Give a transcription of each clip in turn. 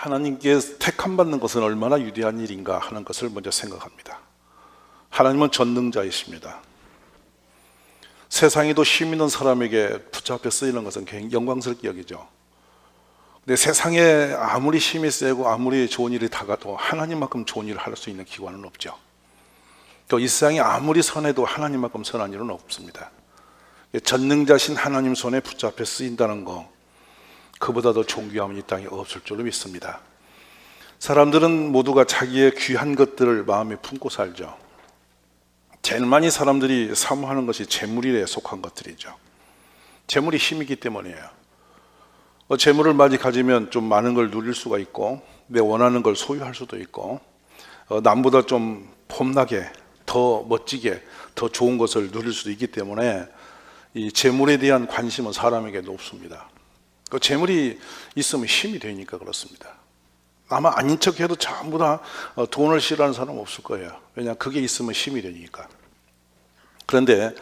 하나님께 택함받는 것은 얼마나 위대한 일인가 하는 것을 먼저 생각합니다. 하나님은 전능자이십니다. 세상에도 힘 있는 사람에게 붙잡혀 쓰이는 것은 굉장히 영광스럽게 여기죠. 근데 세상에 아무리 힘이 세고 아무리 좋은 일이 다가도 하나님만큼 좋은 일을 할 수 있는 기관은 없죠. 또 이 세상에 아무리 선해도 하나님만큼 선한 일은 없습니다. 전능자신 하나님 손에 붙잡혀 쓰인다는 거, 그보다 더 존귀함은 이 땅에 없을 줄로 믿습니다. 사람들은 모두가 자기의 귀한 것들을 마음에 품고 살죠. 제일 많이 사람들이 사모하는 것이 재물에 속한 것들이죠. 재물이 힘이기 때문이에요. 재물을 많이 가지면 좀 많은 걸 누릴 수가 있고, 내 원하는 걸 소유할 수도 있고, 남보다 좀 폼나게, 더 멋지게, 더 좋은 것을 누릴 수도 있기 때문에 이 재물에 대한 관심은 사람에게 높습니다. 그 재물이 있으면 힘이 되니까 그렇습니다. 아마 아닌 척해도 전부 다 돈을 싫어하는 사람은 없을 거예요. 왜냐하면 그게 있으면 힘이 되니까. 그런데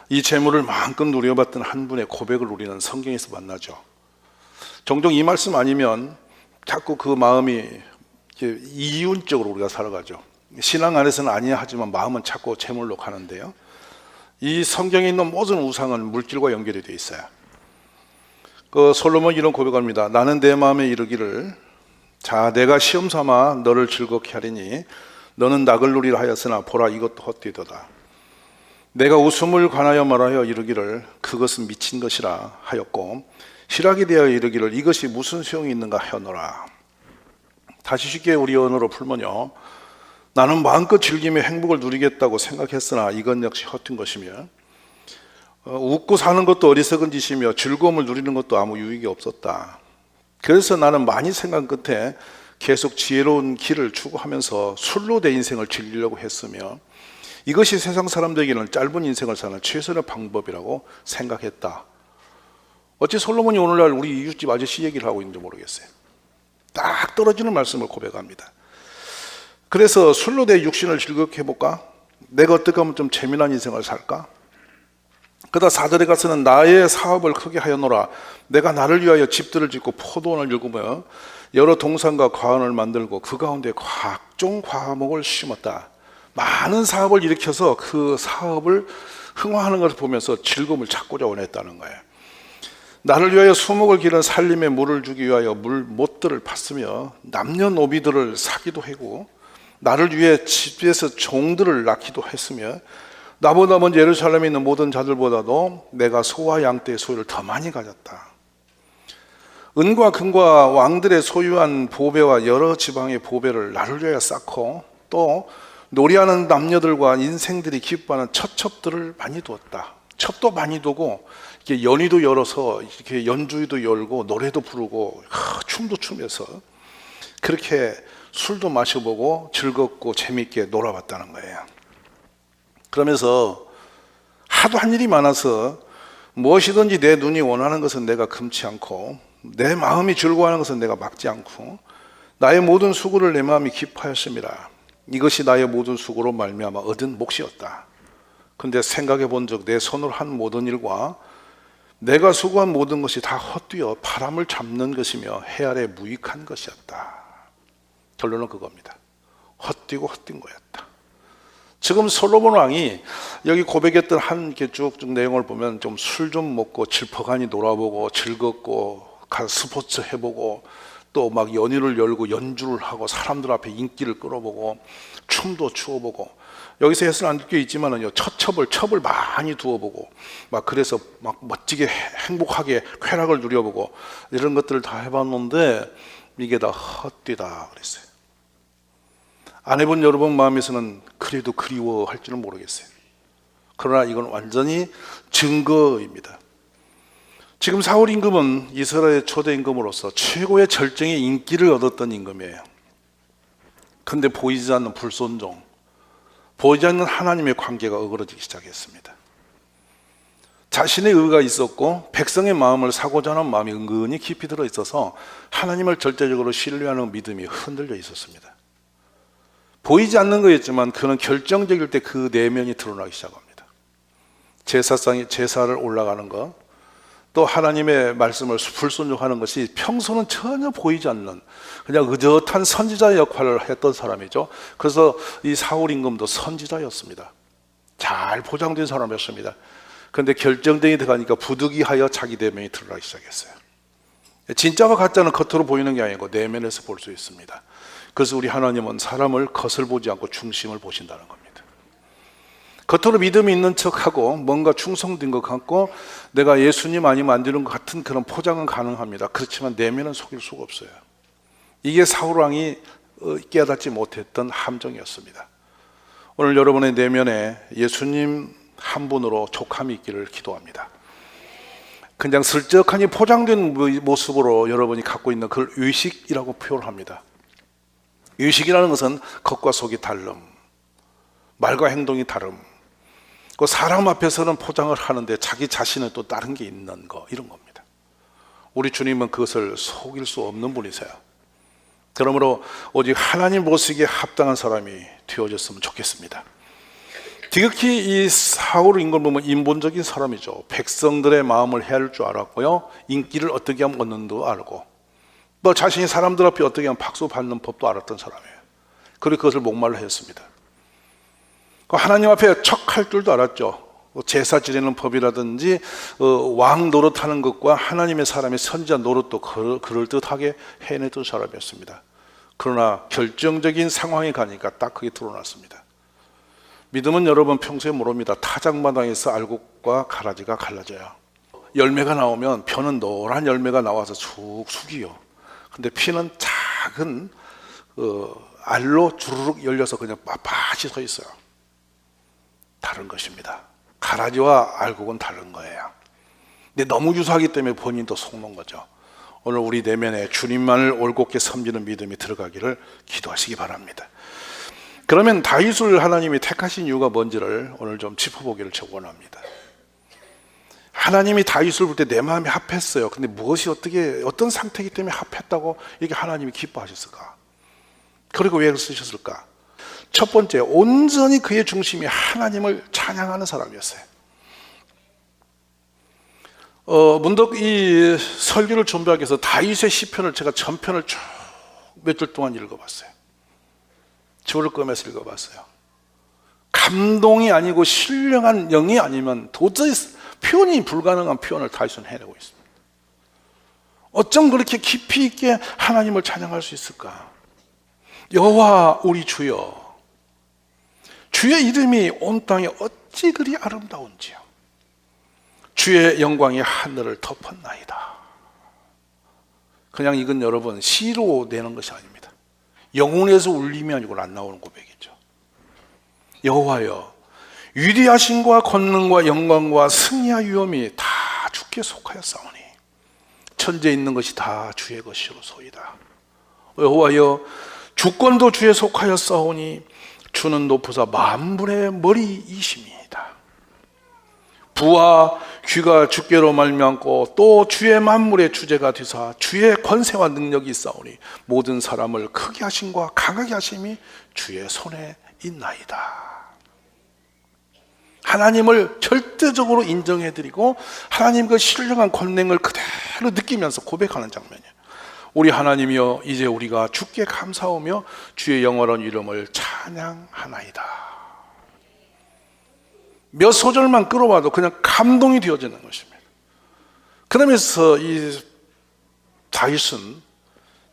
이 재물을 마음껏 누려봤던 한 분의 고백을 우리는 성경에서 만나죠. 종종 이 말씀 아니면 자꾸 그 마음이 이윤적으로 우리가 살아가죠. 신앙 안에서는 아니야 하지만 마음은 자꾸 재물로 가는데요. 이 성경에 있는 모든 우상은 물질과 연결이 되어 있어요. 그 솔로몬 이런 고백합니다. 나는 내 마음에 이르기를, 자 내가 시험 삼아 너를 즐겁게 하리니 너는 낙을 누리라 하였으나 보라 이것도 헛되도다. 내가 웃음을 관하여 말하여 이르기를 그것은 미친 것이라 하였고 실학에 대하여 이르기를 이것이 무슨 소용이 있는가 하였노라. 다시 쉽게 우리 언어로 풀면요, 나는 마음껏 즐기며 행복을 누리겠다고 생각했으나 이건 역시 헛된 것이며, 웃고 사는 것도 어리석은 짓이며 즐거움을 누리는 것도 아무 유익이 없었다. 그래서 나는 많이 생각 끝에 계속 지혜로운 길을 추구하면서 술로 내 인생을 즐기려고 했으며 이것이 세상 사람들에게는 짧은 인생을 사는 최선의 방법이라고 생각했다. 어찌 솔로몬이 오늘날 우리 이웃집 아저씨 얘기를 하고 있는지 모르겠어요. 딱 떨어지는 말씀을 고백합니다. 그래서 술로 내 육신을 즐겁게 해볼까? 내가 어떻게 하면 좀 재미난 인생을 살까? 그러다 4절에 가서는 나의 사업을 크게 하여노라. 내가 나를 위하여 집들을 짓고 포도원을 일구며 여러 동산과 과원을 만들고 그 가운데 각종 과목을 심었다. 많은 사업을 일으켜서 그 사업을 흥화하는 것을 보면서 즐거움을 찾고자 원했다는 거예요. 나를 위하여 수목을 기른 살림에 물을 주기 위하여 못들을 팠으며 남녀노비들을 사기도 하고 나를 위해 집에서 종들을 낳기도 했으며 나보다 먼저 예루살렘에 있는 모든 자들보다도 내가 소와 양떼의 소유를 더 많이 가졌다. 은과 금과 왕들의 소유한 보배와 여러 지방의 보배를 나를 위하여 쌓고 또 놀이하는 남녀들과 인생들이 기뻐하는 첩첩들을 많이 두었다. 첩도 많이 두고 이렇게 연희도 열어서 이렇게 연주회도 열고 노래도 부르고 춤도 추면서 그렇게 술도 마셔보고 즐겁고 재미있게 놀아봤다는 거예요. 그러면서 하도 한 일이 많아서 무엇이든지 내 눈이 원하는 것은 내가 금치 않고 내 마음이 즐거워하는 것은 내가 막지 않고 나의 모든 수고를 내 마음이 기뻐하였음이라. 이것이 나의 모든 수고로 말미암아 얻은 몫이었다. 그런데 생각해 본 적 내 손으로 한 모든 일과 내가 수고한 모든 것이 다 헛되어 바람을 잡는 것이며 해 아래 무익한 것이었다. 결론은 그겁니다. 헛되고 헛된 거였다. 지금 솔로몬 왕이 여기 고백했던 한 게 쭉쭉 내용을 보면 좀 술 좀 먹고 질퍽하니 놀아보고 즐겁고 가서 스포츠 해보고 또 막 연휴를 열고 연주를 하고 사람들 앞에 인기를 끌어보고 춤도 추어보고 여기서 해서는 안 될 게 있지만은요, 첩을 많이 두어보고 막 그래서 막 멋지게 행복하게 쾌락을 누려보고 이런 것들을 다 해봤는데 이게 다 헛되다 그랬어요. 아내분 여러분 마음에서는 그래도 그리워할지는 모르겠어요. 그러나 이건 완전히 증거입니다. 지금 사울 임금은 이스라엘의 초대 임금으로서 최고의 절정의 인기를 얻었던 임금이에요. 그런데 보이지 않는 불순종, 보이지 않는 하나님의 관계가 어그러지기 시작했습니다. 자신의 의가 있었고 백성의 마음을 사고자 하는 마음이 은근히 깊이 들어있어서 하나님을 절대적으로 신뢰하는 믿음이 흔들려 있었습니다. 보이지 않는 거였지만 그는 결정적일 때 그 내면이 드러나기 시작합니다. 제사상에 제사를 올라가는 것, 또 하나님의 말씀을 불순종하는 것이 평소는 전혀 보이지 않는 그냥 의젓한 선지자 역할을 했던 사람이죠. 그래서 이 사울 임금도 선지자였습니다. 잘 포장된 사람이었습니다. 그런데 결정적이 들어가니까 부득이하여 자기 내면이 드러나기 시작했어요. 진짜와 가짜는 겉으로 보이는 게 아니고 내면에서 볼 수 있습니다. 그래서 우리 하나님은 사람을 겉을 보지 않고 중심을 보신다는 겁니다. 겉으로 믿음이 있는 척하고 뭔가 충성된 것 같고 내가 예수님 아니면 만드는 것 같은 그런 포장은 가능합니다. 그렇지만 내면은 속일 수가 없어요. 이게 사울 왕이 깨닫지 못했던 함정이었습니다. 오늘 여러분의 내면에 예수님 한 분으로 족함이 있기를 기도합니다. 그냥 슬쩍하니 포장된 모습으로 여러분이 갖고 있는 그걸 의식이라고 표현합니다. 의식이라는 것은 겉과 속이 다름, 말과 행동이 다름, 그 사람 앞에서는 포장을 하는데 자기 자신은 또 다른 게 있는 거, 이런 겁니다. 우리 주님은 그것을 속일 수 없는 분이세요. 그러므로 오직 하나님 보시기에 합당한 사람이 되어졌으면 좋겠습니다. 지극히 이 사울 임금을 보면 인본적인 사람이죠. 백성들의 마음을 헤아릴 줄 알았고요, 인기를 어떻게 하면 얻는도 알고, 또 자신이 사람들 앞에 어떻게 하면 박수 받는 법도 알았던 사람이에요. 그리고 그것을 목말라 했습니다. 하나님 앞에 척할 줄도 알았죠. 제사 지내는 법이라든지 왕 노릇하는 것과 하나님의 사람의 선지자 노릇도 그럴듯하게 해냈던 사람이었습니다. 그러나 결정적인 상황에 가니까 딱 그게 드러났습니다. 믿음은 여러분 평소에 모릅니다. 타작마당에서 알곡과 가라지가 갈라져요. 열매가 나오면 벼는 노란 열매가 나와서 쑥 숙이요. 근데 피는 작은 알로 주르륵 열려서 그냥 빳빳이 서 있어요. 다른 것입니다. 가라지와 알곡은 다른 거예요. 근데 너무 유사하기 때문에 본인도 속는 거죠. 오늘 우리 내면에 주님만을 올곧게 섬기는 믿음이 들어가기를 기도하시기 바랍니다. 그러면 다윗을 하나님이 택하신 이유가 뭔지를 오늘 좀 짚어보기를 원합니다. 하나님이 다윗을 볼 때 내 마음이 합했어요. 근데 무엇이 어떤 상태이기 때문에 합했다고 이렇게 하나님이 기뻐하셨을까? 그리고 왜 쓰셨을까? 첫 번째, 온전히 그의 중심이 하나님을 찬양하는 사람이었어요. 문득 이 설교를 준비하기 위해서 다윗의 시편을 제가 전편을 쭉 며칠 동안 읽어봤어요. 줄을 끄면서 읽어봤어요. 감동이 아니고 신령한 영이 아니면 도저히 표현이 불가능한 표현을 다윗은 해내고 있습니다. 어쩜 그렇게 깊이 있게 하나님을 찬양할 수 있을까? 여호와 우리 주여, 주의 이름이 온 땅에 어찌 그리 아름다운지요. 주의 영광이 하늘을 덮었나이다. 그냥 이건 여러분 시로 내는 것이 아닙니다. 영혼에서 울림이 아니고 안 나오는 고백이죠. 여호와여, 위대하심과 권능과 영광과 승리와 위엄이 다 주께 속하였사오니 천지에 있는 것이 다 주의 것이로소이다. 여호와여, 주권도 주에 속하였사오니 주는 높으사 만물의 머리이심이다. 부와 귀가 주께로 말미암고 또 주의 만물의 주제가 되사 주의 권세와 능력이 있사오니 모든 사람을 크게 하심과 강하게 하심이 주의 손에 있나이다. 하나님을 절대적으로 인정해드리고 하나님 그 신령한 권능을 그대로 느끼면서 고백하는 장면이에요. 우리 하나님이여, 이제 우리가 주께 감사하며 주의 영원한 이름을 찬양하나이다. 몇 소절만 끌어와도 그냥 감동이 되어지는 것입니다. 그러면서 이 다윗은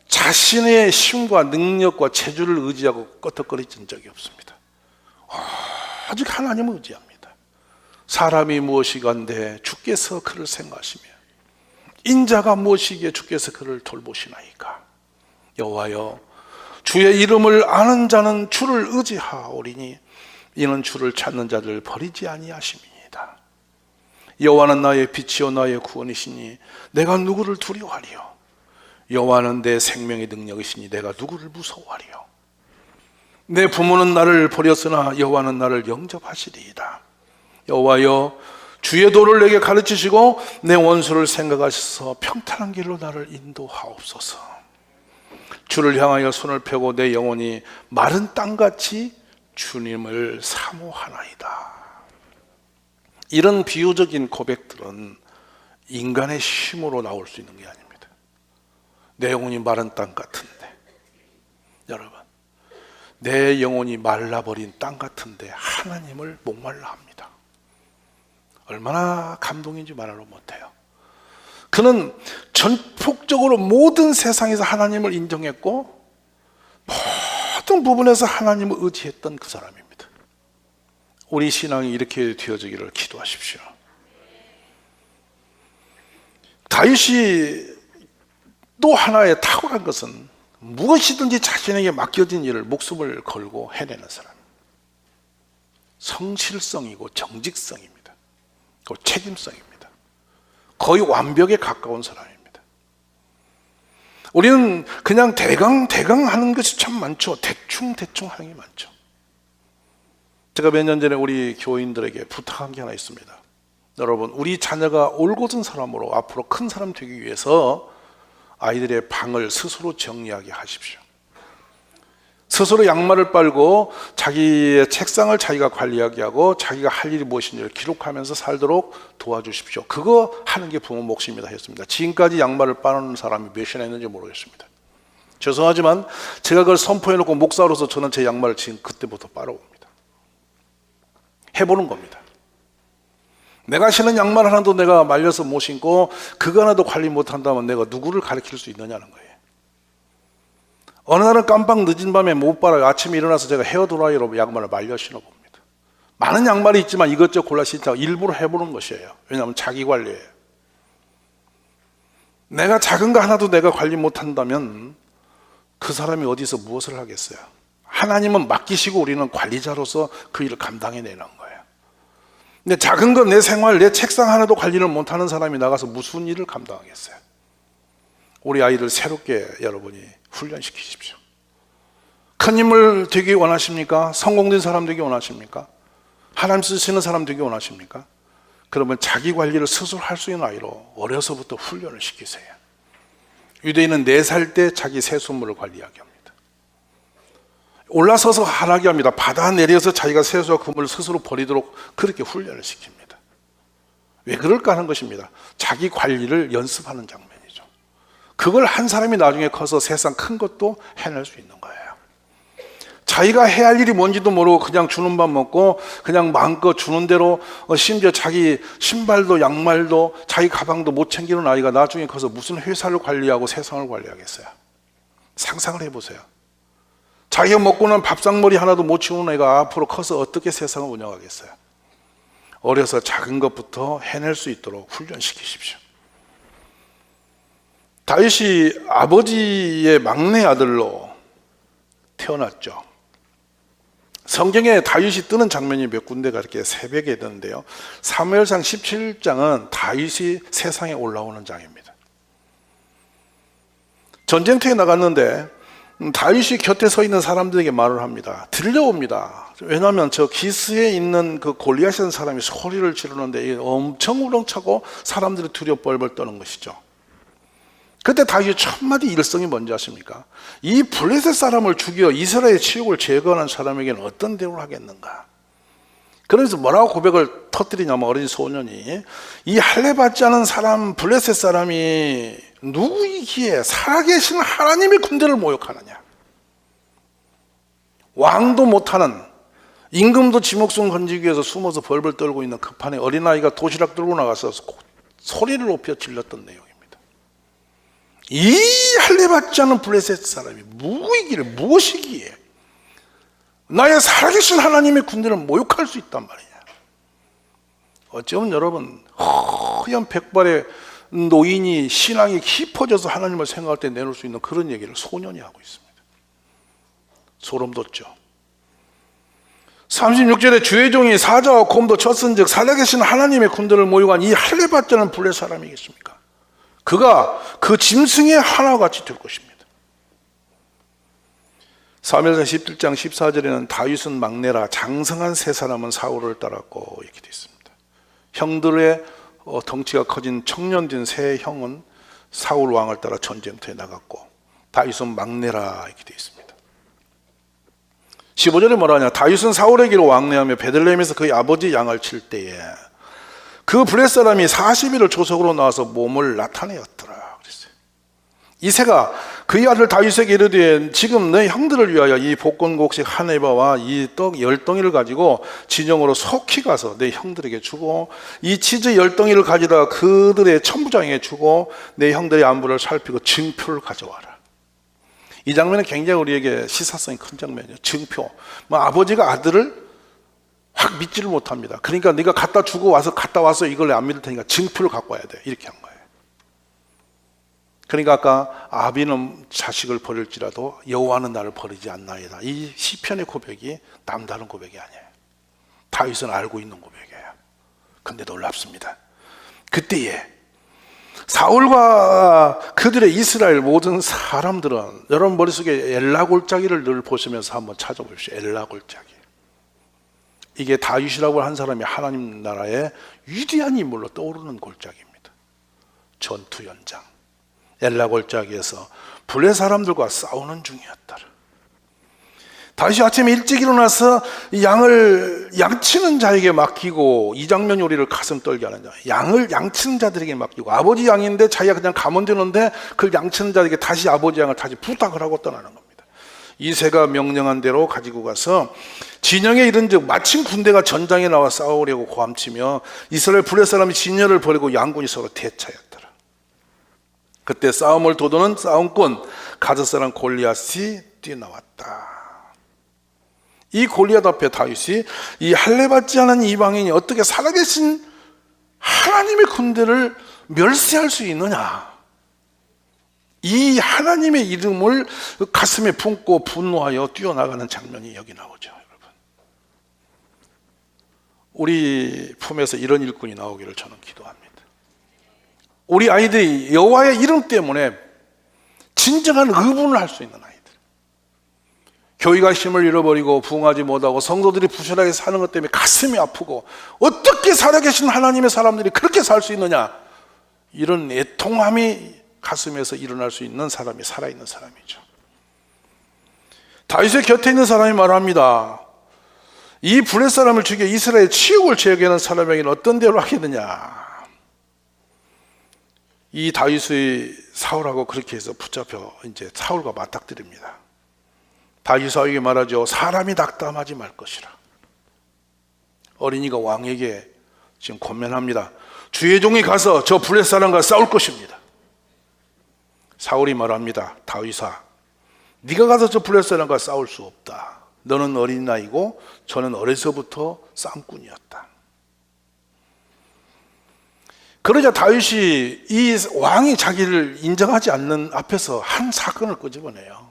자신의 힘과 능력과 재주를 의지하고 끄덕거리진 적이 없습니다. 오직 하나님을 의지합니다. 사람이 무엇이간데 주께서 그를 생각하시며 인자가 무엇이기에 주께서 그를 돌보시나이까. 여호와여, 주의 이름을 아는 자는 주를 의지하오리니 이는 주를 찾는 자를 버리지 아니하심이니이다. 여호와는 나의 빛이요 나의 구원이시니 내가 누구를 두려워하리요. 여호와는 내 생명의 능력이시니 내가 누구를 무서워하리요. 내 부모는 나를 버렸으나 여호와는 나를 영접하시리이다. 여호와여, 주의 도를 내게 가르치시고 내 원수를 생각하셔서 평탄한 길로 나를 인도하옵소서. 주를 향하여 손을 펴고 내 영혼이 마른 땅같이 주님을 사모하나이다. 이런 비유적인 고백들은 인간의 힘으로 나올 수 있는 게 아닙니다. 내 영혼이 마른 땅 같은데, 여러분, 내 영혼이 말라버린 땅 같은데 하나님을 목말라 합니다. 얼마나 감동인지 말하러 못해요. 그는 전폭적으로 모든 세상에서 하나님을 인정했고 모든 부분에서 하나님을 의지했던 그 사람입니다. 우리 신앙이 이렇게 되어지기를 기도하십시오. 다윗이 또 하나의 탁월한 것은 무엇이든지 자신에게 맡겨진 일을 목숨을 걸고 해내는 사람, 성실성이고 정직성입니다. 그리고 책임성입니다. 거의 완벽에 가까운 사람입니다. 우리는 그냥 대강 하는 것이 참 많죠. 대충 하는 게 많죠. 제가 몇 년 전에 우리 교인들에게 부탁한 게 하나 있습니다. 여러분, 우리 자녀가 올곧은 사람으로 앞으로 큰 사람 되기 위해서 아이들의 방을 스스로 정리하게 하십시오. 스스로 양말을 빨고 자기의 책상을 자기가 관리하게 하고 자기가 할 일이 무엇인지를 기록하면서 살도록 도와주십시오. 그거 하는 게 부모 몫입니다 했습니다. 지금까지 양말을 빠는 사람이 몇이나 있는지 모르겠습니다. 죄송하지만 제가 그걸 선포해놓고 목사로서 저는 제 양말을 지금 그때부터 빨아봅니다. 해보는 겁니다. 내가 신은 양말 하나도 내가 말려서 못 신고 그거 하나도 관리 못한다면 내가 누구를 가르칠 수 있느냐는 거예요. 어느 날은 깜빡 늦은 밤에 못 빨아요. 아침에 일어나서 제가 헤어드라이어로 양말을 말려 신어봅니다. 많은 양말이 있지만 이것저것 골라 신자고 일부러 해보는 것이에요. 왜냐하면 자기 관리예요. 내가 작은 거 하나도 내가 관리 못한다면 그 사람이 어디서 무엇을 하겠어요? 하나님은 맡기시고 우리는 관리자로서 그 일을 감당해내는 거예요. 근데 작은 건 내 생활, 내 책상 하나도 관리를 못하는 사람이 나가서 무슨 일을 감당하겠어요? 우리 아이를 새롭게 여러분이 훈련시키십시오. 큰 인물 되기 원하십니까? 성공된 사람 되기 원하십니까? 하나님 쓰시는 사람 되기 원하십니까? 그러면 자기 관리를 스스로 할 수 있는 아이로 어려서부터 훈련을 시키세요. 유대인은 4살 때 자기 세수물을 관리하게 합니다. 올라서서 하라게 합니다. 받아 내려서 자기가 세수와 그물을 스스로 버리도록 그렇게 훈련을 시킵니다. 왜 그럴까 하는 것입니다. 자기 관리를 연습하는 장면이죠. 그걸 한 사람이 나중에 커서 세상 큰 것도 해낼 수 있는 거예요. 자기가 해야 할 일이 뭔지도 모르고 그냥 주는 밥 먹고 그냥 마음껏 주는 대로 심지어 자기 신발도 양말도 자기 가방도 못 챙기는 아이가 나중에 커서 무슨 회사를 관리하고 세상을 관리하겠어요? 상상을 해보세요. 자기가 먹고는 밥상머리 하나도 못 치우는 애가 앞으로 커서 어떻게 세상을 운영하겠어요? 어려서 작은 것부터 해낼 수 있도록 훈련시키십시오. 다윗이 아버지의 막내 아들로 태어났죠. 성경에 다윗이 뜨는 장면이 몇 군데가 이렇게 새벽에 뜨는데요. 사무엘상 17장은 다윗이 세상에 올라오는 장입니다. 전쟁터에 나갔는데 다윗이 곁에 서 있는 사람들에게 말을 합니다. 들려옵니다. 왜냐하면 저 기스에 있는 그 골리앗이라는 사람이 소리를 지르는데 엄청 우렁차고 사람들이 두려워 벌벌 떠는 것이죠. 그때 다윗의 첫 마디 일성이 뭔지 아십니까? 이 블레셋 사람을 죽여 이스라엘의 치욕을 제거하는 사람에게는 어떤 대우를 하겠는가? 그래서 뭐라고 고백을 터뜨리냐면 어린 소년이 이 할례받지 않은 사람 블레셋 사람이 누구이기에 살아계신 하나님의 군대를 모욕하느냐? 왕도 못하는 임금도 지 목숨 건지기 위해서 숨어서 벌벌 떨고 있는 급한에 어린아이가 도시락 들고 나가서 소리를 높여 질렀던 내용입니다. 이 할례받지 않은 블레셋 사람이 누구이기를 무엇이기에 나의 살아계신 하나님의 군대를 모욕할 수 있단 말이냐. 어쩌면 여러분 허연 백발의 노인이 신앙이 깊어져서 하나님을 생각할 때 내놓을 수 있는 그런 얘기를 소년이 하고 있습니다. 소름 돋죠. 36절에 주의 종이 사자와 곰도 쳤은즉 살아계신 하나님의 군대를 모욕한 이 할례받지 않은 블레셋 사람이겠습니까? 그가 그 짐승의 하나와 같이 될 것입니다. 사무엘상 17장 14절에는 다윗은 막내라 장성한 세 사람은 사울을 따랐고 이렇게 되어 있습니다. 형들의 덩치가 커진 청년된 세 형은 사울 왕을 따라 전쟁터에 나갔고 다윗은 막내라 이렇게 되어 있습니다. 15절에 뭐라 하냐? 다윗은 사울에게로 왕래하며 베들레헴에서 그의 아버지 양을 칠 때에 그 블레 사람이 40일을 조석으로 나와서 몸을 나타내었더라 그랬어요. 이새가 그의 아들 다윗에게 이르되 지금 내 형들을 위하여 이 볶은곡식 한 에바와 이 떡 10덩이를 가지고 진영으로 속히 가서 내 형들에게 주고 이 치즈 10덩이를 가져다 그들의 천부장에게 주고 내 형들의 안부를 살피고 증표를 가져와라. 이 장면은 굉장히 우리에게 시사성이 큰 장면이에요. 증표. 아버지가 아들을 확 믿지를 못합니다. 그러니까 네가 갖다 주고 와서 갔다 와서 이걸 안 믿을 테니까 증표를 갖고 와야 돼. 이렇게 한 거예요. 그러니까 아까 아비는 자식을 버릴지라도 여호와는 나를 버리지 않나이다. 이 시편의 고백이 남다른 고백이 아니에요. 다윗은 알고 있는 고백이에요. 근데 놀랍습니다. 그때에 사울과 그들의 이스라엘 모든 사람들은 여러분 머릿속에 엘라 골짜기를 늘 보시면서 한번 찾아보십시오. 엘라 골짜기. 이게 다윗이라고 한 사람이 하나님 나라의 위대한 인물로 떠오르는 골짜기입니다. 전투 현장. 엘라 골짜기에서 블레 사람들과 싸우는 중이었다. 다윗이 아침에 일찍 일어나서 양을 양치는 자에게 맡기고, 이 장면이 우리를 가슴 떨게 하는 자, 양을 양치는 자들에게 맡기고, 아버지 양인데 자기가 그냥 가면 되는데 그걸 양치는 자에게 다시 아버지 양을 다시 부탁을 하고 떠나는 겁니다. 이새가 명령한 대로 가지고 가서 진영에 이른즉 마침 군대가 전장에 나와 싸우려고 고함치며 이스라엘 블레 사람이 진열을 벌이고 양군이 서로 대차였더라. 그때 싸움을 도두는 싸움꾼 가드 사람 골리앗이 뛰어나왔다. 이 골리앗 앞에 다윗이 이 할례받지 않은 이방인이 어떻게 살아계신 하나님의 군대를 멸시할 수 있느냐, 이 하나님의 이름을 가슴에 품고 분노하여 뛰어나가는 장면이 여기 나오죠. 여러분, 우리 품에서 이런 일꾼이 나오기를 저는 기도합니다. 우리 아이들이 여호와의 이름 때문에 진정한 의분을 할 수 있는 아이들, 교회가 힘을 잃어버리고 부흥하지 못하고 성도들이 부실하게 사는 것 때문에 가슴이 아프고 어떻게 살아계신 하나님의 사람들이 그렇게 살 수 있느냐, 이런 애통함이 가슴에서 일어날 수 있는 사람이 살아있는 사람이죠. 다윗의 곁에 있는 사람이 말합니다. 이 블레 사람을 죽여 이스라엘 치욕을 지게 하는 사람에게는 어떤 대우를 하겠느냐. 이 다윗의 사울하고 그렇게 해서 붙잡혀 이제 사울과 맞닥뜨립니다. 다윗 사울에게 말하죠. 사람이 낙담하지 말 것이라. 어린이가 왕에게 지금 권면합니다. 주의 종이 가서 저 블레 사람과 싸울 것입니다. 사울이 말합니다. 다윗아, 네가 가서 저 블레 사람과 싸울 수 없다. 너는 어린 나이고 저는 어려서부터 싸움꾼이었다. 그러자 다윗이 이 왕이 자기를 인정하지 않는 앞에서 한 사건을 끄집어내요.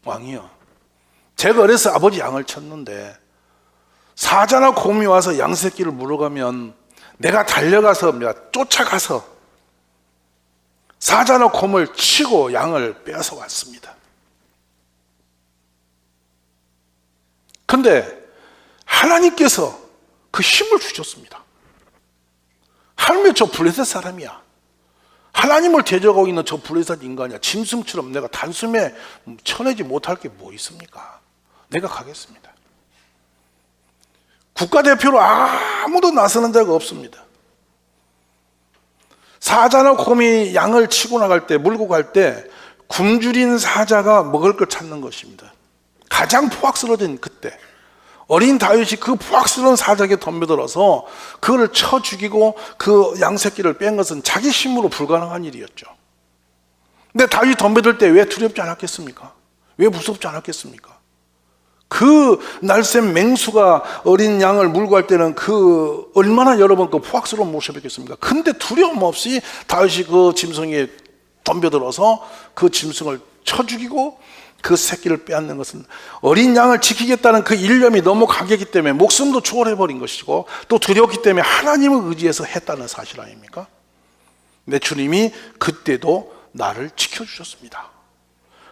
왕이요, 제가 어려서 아버지 양을 쳤는데 사자나 곰이 와서 양 새끼를 물어가면 내가 달려가서 쫓아가서 사자나 곰을 치고 양을 빼앗아 왔습니다. 그런데 하나님께서 그 힘을 주셨습니다. 하나님이 저 블레셋 사람이야, 하나님을 대적하고 있는 저 블레셋 인간이야, 짐승처럼 내가 단숨에 쳐내지 못할 게 뭐 있습니까? 내가 가겠습니다. 국가대표로 아무도 나서는 자가 없습니다. 사자나 곰이 양을 치고 나갈 때, 물고 갈 때 굶주린 사자가 먹을 걸 찾는 것입니다. 가장 포악스러워진 그때 어린 다윗이 그 포악스러운 사자에게 덤벼들어서 그를 쳐 죽이고 그 양새끼를 뺀 것은 자기 힘으로 불가능한 일이었죠. 근데 다윗이 덤벼들 때 왜 두렵지 않았겠습니까? 왜 무섭지 않았겠습니까? 그 날쌘 맹수가 어린 양을 물고 갈 때는 그 얼마나 여러 번 그 포악스러운 모습이겠습니까? 근데 두려움 없이 다윗이 그 짐승에 덤벼들어서 그 짐승을 쳐 죽이고 그 새끼를 빼앗는 것은 어린 양을 지키겠다는 그 일념이 너무 강했기 때문에 목숨도 초월해버린 것이고, 또 두려웠기 때문에 하나님을 의지해서 했다는 사실 아닙니까? 내 주님이 그때도 나를 지켜주셨습니다.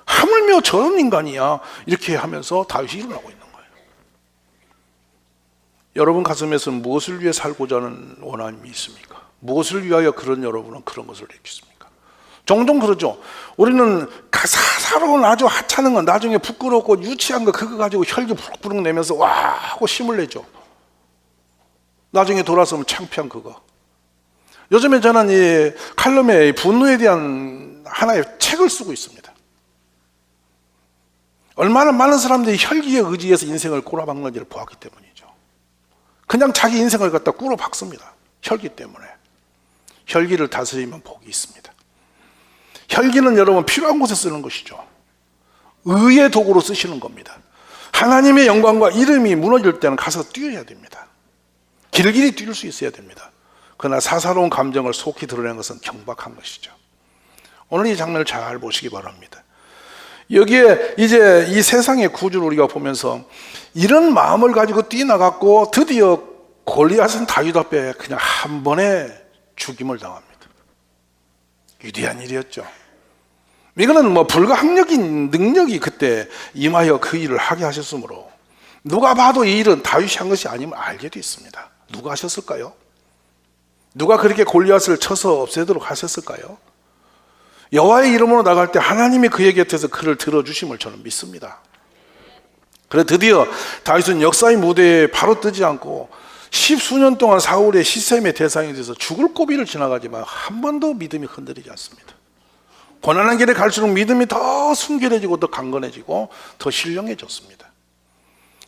하물며 저런 인간이야, 이렇게 하면서 다윗이 일어나고 있는 거예요. 여러분 가슴에서는 무엇을 위해 살고자 하는 원함이 있습니까? 무엇을 위하여 그런 여러분은 그런 것을 느끼십니까? 종종 그러죠. 우리는 사사로운 아주 하찮은 건, 나중에 부끄럽고 유치한 거 그거 가지고 혈기 부룩부룩 내면서 와 하고 힘을 내죠. 나중에 돌아서면 창피한 그거. 요즘에 저는 이 칼럼에 이 분노에 대한 하나의 책을 쓰고 있습니다. 얼마나 많은 사람들이 혈기에 의지해서 인생을 꼬라박는지를 보았기 때문이죠. 그냥 자기 인생을 갖다 꼬라박습니다. 혈기 때문에. 혈기를 다스리면 복이 있습니다. 혈기는 여러분 필요한 곳에 쓰는 것이죠. 의의 도구로 쓰시는 겁니다. 하나님의 영광과 이름이 무너질 때는 가서 뛰어야 됩니다. 길길이 뛸 수 있어야 됩니다. 그러나 사사로운 감정을 속히 드러내는 것은 경박한 것이죠. 오늘 이 장면을 잘 보시기 바랍니다. 여기에 이제 이 세상의 구주를 우리가 보면서 이런 마음을 가지고 뛰어나갔고 드디어 골리앗은 다윗 앞에 그냥 한 번에 죽임을 당합니다. 위대한 일이었죠. 이거는 뭐 불가항력인 능력이 그때 임하여 그 일을 하게 하셨으므로 누가 봐도 이 일은 다윗이 한 것이 아님을 알게 됐습니다. 누가 하셨을까요? 누가 그렇게 골리앗을 쳐서 없애도록 하셨을까요? 여호와의 이름으로 나갈 때 하나님이 그의 곁에서 그를 들어주심을 저는 믿습니다. 그래 드디어 다윗은 역사의 무대에 바로 뜨지 않고 십수년 동안 사울의 시셈의 대상이 돼서 죽을 고비를 지나가지만 한 번도 믿음이 흔들리지 않습니다. 고난한 길에 갈수록 믿음이 더 순결해지고 더 강건해지고 더 신령해졌습니다.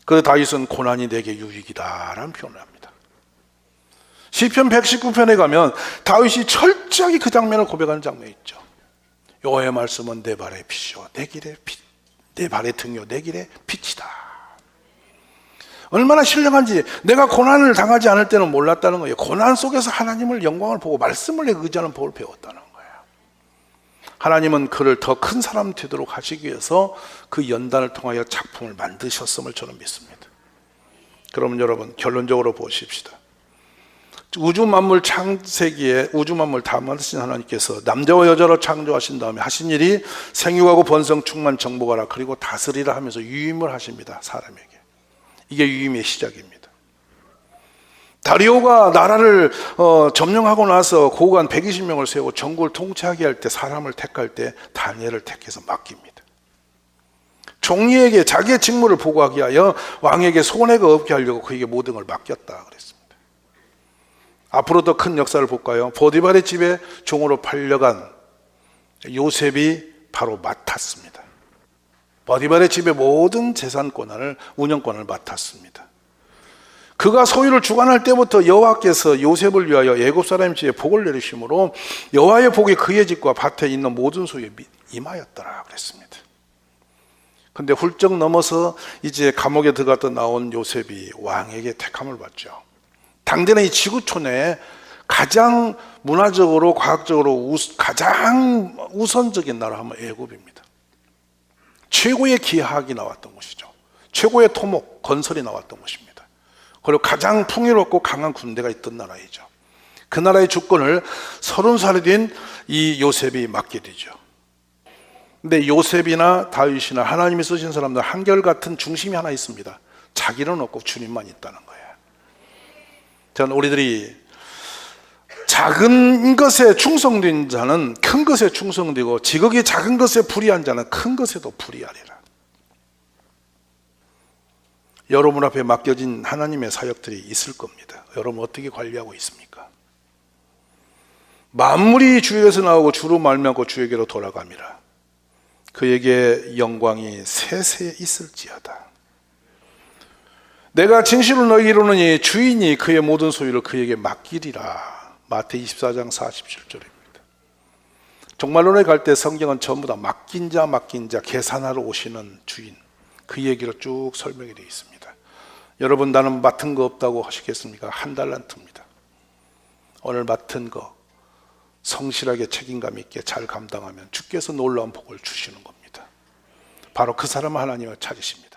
그래서 다윗은 고난이 내게 유익이다라는 표현을 합니다. 시편 119편에 가면 다윗이 철저하게 그 장면을 고백하는 장면이 있죠. 여호와의 말씀은 내 발의 빛이요 내 발의 등이요 내 길의 빛이다. 얼마나 신령한지 내가 고난을 당하지 않을 때는 몰랐다는 거예요. 고난 속에서 하나님을 영광을 보고 말씀을 의지하는 법을 배웠다는 거예요. 하나님은 그를 더 큰 사람 되도록 하시기 위해서 그 연단을 통하여 작품을 만드셨음을 저는 믿습니다. 그러면 여러분 결론적으로 보십시다. 우주 만물 창세기에 우주 만물 다 만드신 하나님께서 남자와 여자로 창조하신 다음에 하신 일이 생육하고 번성 충만 정복하라 그리고 다스리라 하면서 유임을 하십니다. 사람에게. 이게 유임의 시작입니다. 다리오가 나라를 점령하고 나서 고관 120명을 세우고 전국을 통치하게 할 때 사람을 택할 때 다니엘을 택해서 맡깁니다. 종리에게 자기의 직무를 보고하기 위하여 왕에게 손해가 없게 하려고 그에게 모든 걸 맡겼다 그랬습니다. 앞으로 더 큰 역사를 볼까요? 보디발의 집에 종으로 팔려간 요셉이 바로 맡았습니다. 보디발의 집의 모든 재산권을 운영권을 맡았습니다. 그가 소유를 주관할 때부터 여호와께서 요셉을 위하여 애굽 사람 집에 복을 내리심으로 여호와의 복이 그의 집과 밭에 있는 모든 소유에 임하였더라 그랬습니다. 근데 훌쩍 넘어서 이제 감옥에 들어갔다 나온 요셉이 왕에게 택함을 받죠. 당대는 이 지구촌에 가장 문화적으로 과학적으로 가장 우선적인 나라 하면 애굽입니다. 최고의 기하학이 나왔던 곳이죠. 최고의 토목, 건설이 나왔던 곳입니다. 그리고 가장 풍요롭고 강한 군대가 있던 나라이죠. 그 나라의 주권을 30살이 된 이 요셉이 맡게 되죠. 근데 요셉이나 다윗이나 하나님이 쓰신 사람들 한결같은 중심이 하나 있습니다. 자기는 없고 주님만 있다는 거예요. 저는 우리들이 작은 것에 충성된 자는 큰 것에 충성되고 지극히 작은 것에 불의한 자는 큰 것에도 불의하리라. 여러분 앞에 맡겨진 하나님의 사역들이 있을 겁니다. 여러분 어떻게 관리하고 있습니까? 만물이 주에게서 나오고 주로 말미암고 주에게로 돌아감이라. 그에게 영광이 세세 있을지어다. 내가 진실로 너희에게 이르노니 주인이 그의 모든 소유를 그에게 맡기리라. 마태 24장 47절입니다. 종말론에 갈 때 성경은 전부 다 맡긴 자 계산하러 오시는 주인 그 얘기로 쭉 설명이 되어 있습니다. 여러분 나는 맡은 거 없다고 하시겠습니까? 한 달란트입니다. 오늘 맡은 거 성실하게 책임감 있게 잘 감당하면 주께서 놀라운 복을 주시는 겁니다. 바로 그 사람 하나님을 찾으십니다.